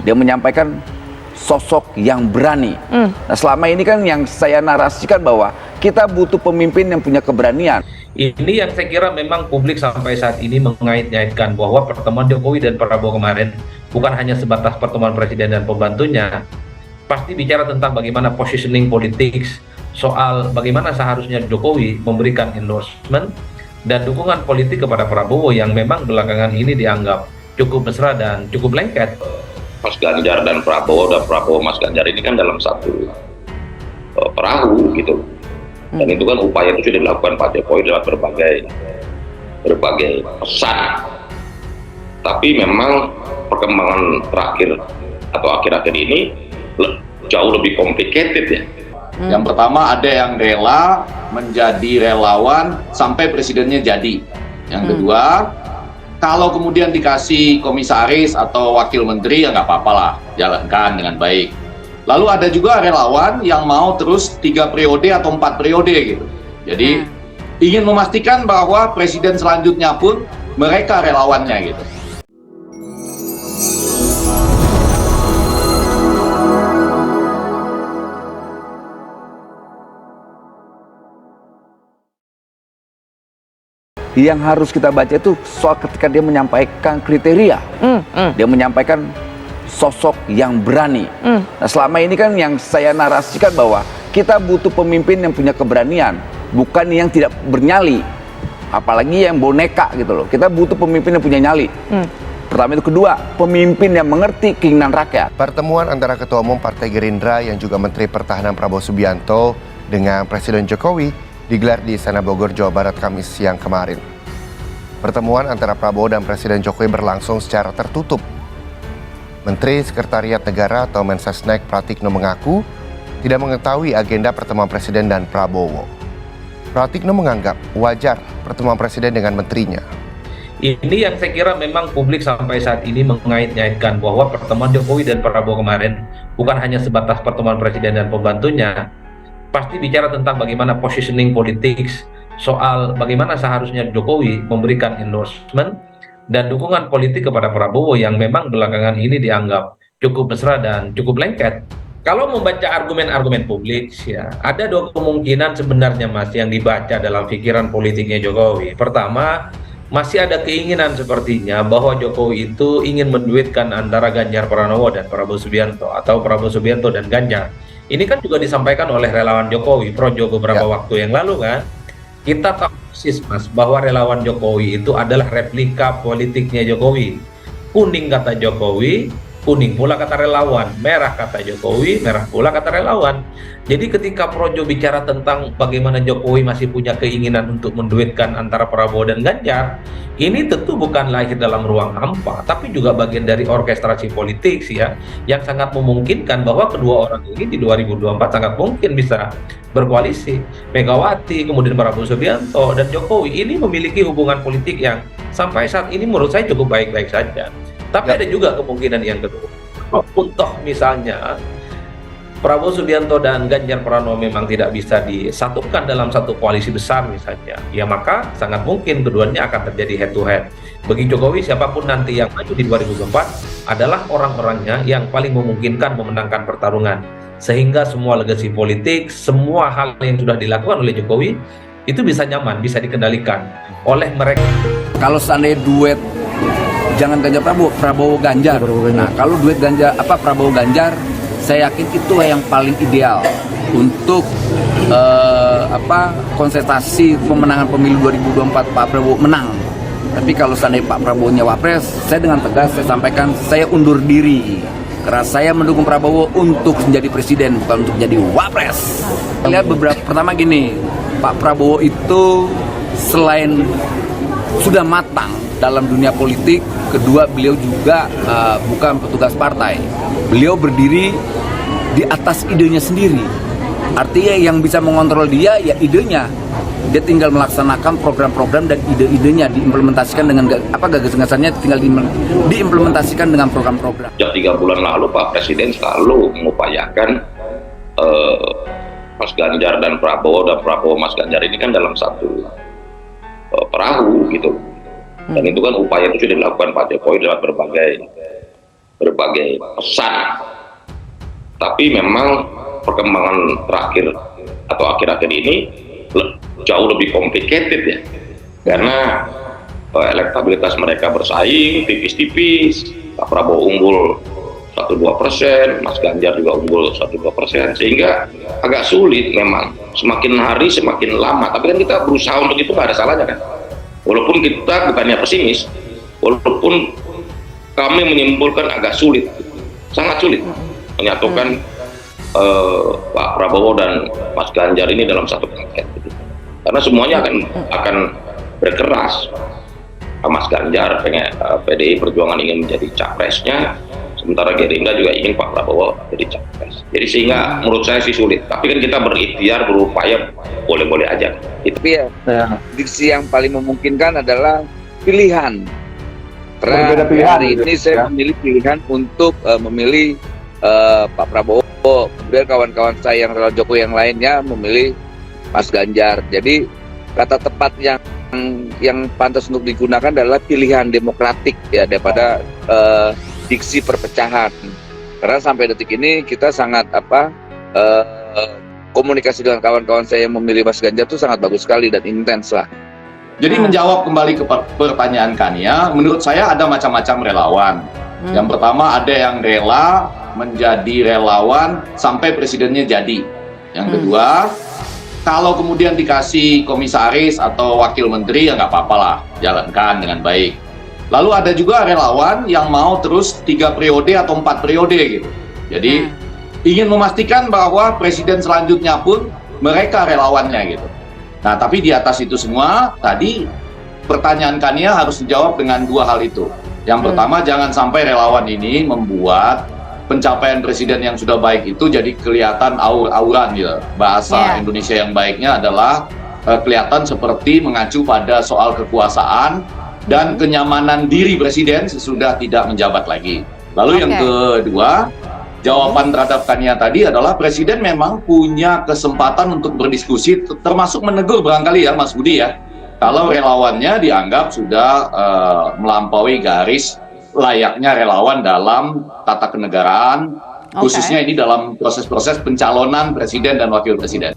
Dia menyampaikan sosok yang berani. Nah, selama ini kan yang saya narasikan bahwa kita butuh pemimpin yang punya keberanian. Ini yang saya kira memang publik sampai saat ini mengait-ngaitkan bahwa pertemuan Jokowi dan Prabowo kemarin bukan hanya sebatas pertemuan presiden dan pembantunya, pasti bicara tentang bagaimana positioning politik, soal bagaimana seharusnya Jokowi memberikan endorsement dan dukungan politik kepada Prabowo yang memang belakangan ini dianggap cukup mesra dan cukup lengket. Mas Ganjar dan Prabowo Mas Ganjar ini kan dalam satu perahu gitu. Dan itu kan upaya itu sudah dilakukan Pak Jokowi dalam berbagai pesan. Tapi memang perkembangan terakhir atau akhir-akhir ini jauh lebih complicated ya. Yang pertama, ada yang rela menjadi relawan sampai presidennya jadi. Yang kedua, kalau kemudian dikasih komisaris atau wakil menteri ya nggak apa-apa lah, jalankan dengan baik. Lalu ada juga relawan yang mau terus 3 periode atau 4 periode gitu. Jadi ingin memastikan bahwa presiden selanjutnya pun mereka relawannya gitu. Yang harus kita baca itu soal ketika dia menyampaikan kriteria. Dia menyampaikan sosok yang berani. Nah, selama ini kan yang saya narasikan bahwa kita butuh pemimpin yang punya keberanian, bukan yang tidak bernyali, apalagi yang boneka gitu loh. Kita butuh pemimpin yang punya nyali. Pertama itu. Kedua, pemimpin yang mengerti keinginan rakyat. Pertemuan antara Ketua Umum Partai Gerindra yang juga Menteri Pertahanan Prabowo Subianto dengan Presiden Jokowi digelar di Istana Bogor, Jawa Barat Kamis siang kemarin. Pertemuan antara Prabowo dan Presiden Jokowi berlangsung secara tertutup. Menteri Sekretariat Negara atau Mensesnek Pratikno mengaku tidak mengetahui agenda pertemuan Presiden dan Prabowo. Pratikno menganggap wajar pertemuan Presiden dengan menterinya. Ini yang saya kira memang publik sampai saat ini mengait-ngaitkan bahwa pertemuan Jokowi dan Prabowo kemarin bukan hanya sebatas pertemuan presiden dan pembantunya, pasti bicara tentang bagaimana positioning politik, soal bagaimana seharusnya Jokowi memberikan endorsement dan dukungan politik kepada Prabowo yang memang belakangan ini dianggap cukup mesra dan cukup lengket. Kalau membaca argumen-argumen publik, ya ada 2 kemungkinan sebenarnya Mas yang dibaca dalam pikiran politiknya Jokowi. Pertama, masih ada keinginan sepertinya bahwa Jokowi itu ingin menduetkan antara Ganjar Pranowo dan Prabowo Subianto atau Prabowo Subianto dan Ganjar. Ini kan juga disampaikan oleh relawan Jokowi, Projo beberapa waktu yang lalu kan. Kita tahu persis Mas bahwa relawan Jokowi itu adalah replika politiknya Jokowi. Kuning kata Jokowi, kuning pula kata relawan, merah kata Jokowi, merah pula kata relawan. Jadi ketika Projo bicara tentang bagaimana Jokowi masih punya keinginan untuk menduetkan antara Prabowo dan Ganjar, ini tentu bukan lahir dalam ruang hampa, tapi juga bagian dari orkestrasi politik sih ya, yang sangat memungkinkan bahwa kedua orang ini di 2024 sangat mungkin bisa berkoalisi. Megawati, kemudian Prabowo Subianto dan Jokowi ini memiliki hubungan politik yang sampai saat ini menurut saya cukup baik-baik saja. Tapi ada juga kemungkinan yang kedua. Untuk misalnya Prabowo Subianto dan Ganjar Pranowo memang tidak bisa disatukan dalam satu koalisi besar misalnya, ya maka sangat mungkin keduanya akan terjadi head to head. Bagi Jokowi, siapapun nanti yang maju di 2024 adalah orang-orangnya yang paling memungkinkan memenangkan pertarungan. Sehingga semua legasi politik, semua hal yang sudah dilakukan oleh Jokowi itu bisa nyaman, bisa dikendalikan oleh mereka. Kalau seandainya duet jangan Ganjar Prabowo, Prabowo Ganjar. Nah, kalau duet Prabowo Ganjar, saya yakin itu yang paling ideal untuk konsentrasi pemenangan pemilu 2024 Pak Prabowo menang. Tapi kalau seandainya Pak Prabowo-nya Wapres, saya dengan tegas saya sampaikan saya undur diri. Karena saya mendukung Prabowo untuk menjadi presiden, bukan untuk menjadi Wapres. Lihat pertama gini, Pak Prabowo itu selain sudah matang dalam dunia politik, kedua beliau juga bukan petugas partai. Beliau berdiri di atas idenya sendiri. Artinya yang bisa mengontrol dia ya idenya. Dia tinggal melaksanakan program-program dan ide-idenya diimplementasikan dengan gagasan-gagasannya tinggal diimplementasikan dengan program-program. Sejak 3 bulan lalu Pak Presiden selalu mengupayakan Mas Ganjar dan Prabowo Mas Ganjar ini kan dalam satu perahu gitu. Dan itu kan upaya itu sudah dilakukan Pak Jokowi dalam berbagai pesan. Tapi memang perkembangan terakhir atau akhir-akhir ini jauh lebih complicated ya, karena elektabilitas mereka bersaing tipis-tipis. Pak Prabowo unggul 1-2%, Mas Ganjar juga unggul 1-2%, sehingga agak sulit memang. Semakin hari semakin lama, tapi kan kita berusaha untuk itu, nggak ada salahnya kan. Walaupun kita bukannya pesimis, walaupun kami menyimpulkan agak sulit, sangat sulit menyatukan Pak Prabowo dan Mas Ganjar ini dalam satu paket, gitu. Karena semuanya akan berkeras. Mas Ganjar pengen PDI Perjuangan ingin menjadi capresnya, sementara Gerindra juga ingin Pak Prabowo jadi capres. Jadi sehingga menurut saya sih sulit. Tapi kan kita berikhtiar, berupaya, boleh-boleh aja. Tapi ya, diksi yang paling memungkinkan adalah pilihan. Karena Berbeda pilihan, hari gitu, ini saya ya. memilih pilihan untuk memilih Pak Prabowo. Kemudian kawan-kawan saya yang relawan Jokowi yang lainnya memilih Mas Ganjar. Jadi kata tepat yang pantas untuk digunakan adalah pilihan demokratik ya, daripada diksi perpecahan. Karena sampai detik ini kita sangat komunikasi dengan kawan-kawan saya yang memilih Mas Ganjar itu sangat bagus sekali dan intens lah. Jadi menjawab kembali ke pertanyaan Kania, menurut saya ada macam-macam relawan. Yang pertama ada yang rela menjadi relawan sampai presidennya jadi. Yang kedua, kalau kemudian dikasih komisaris atau wakil menteri ya nggak apa-apa lah, jalankan dengan baik. Lalu ada juga relawan yang mau terus 3 periode atau 4 periode gitu. Jadi ingin memastikan bahwa presiden selanjutnya pun mereka relawannya gitu. Nah, tapi di atas itu semua, tadi pertanyaan Kania harus dijawab dengan 2 hal itu. Yang pertama, jangan sampai relawan ini membuat pencapaian presiden yang sudah baik itu jadi kelihatan aur-auran gitu. Bahasa Indonesia yang baiknya adalah kelihatan seperti mengacu pada soal kekuasaan dan kenyamanan diri presiden sesudah tidak menjabat lagi. Lalu yang kedua, jawaban terhadap Kania tadi adalah presiden memang punya kesempatan untuk berdiskusi, termasuk menegur barangkali ya Mas Budi ya, kalau relawannya dianggap sudah melampaui garis layaknya relawan dalam tata kenegaraan, khususnya ini dalam proses-proses pencalonan presiden dan wakil presiden.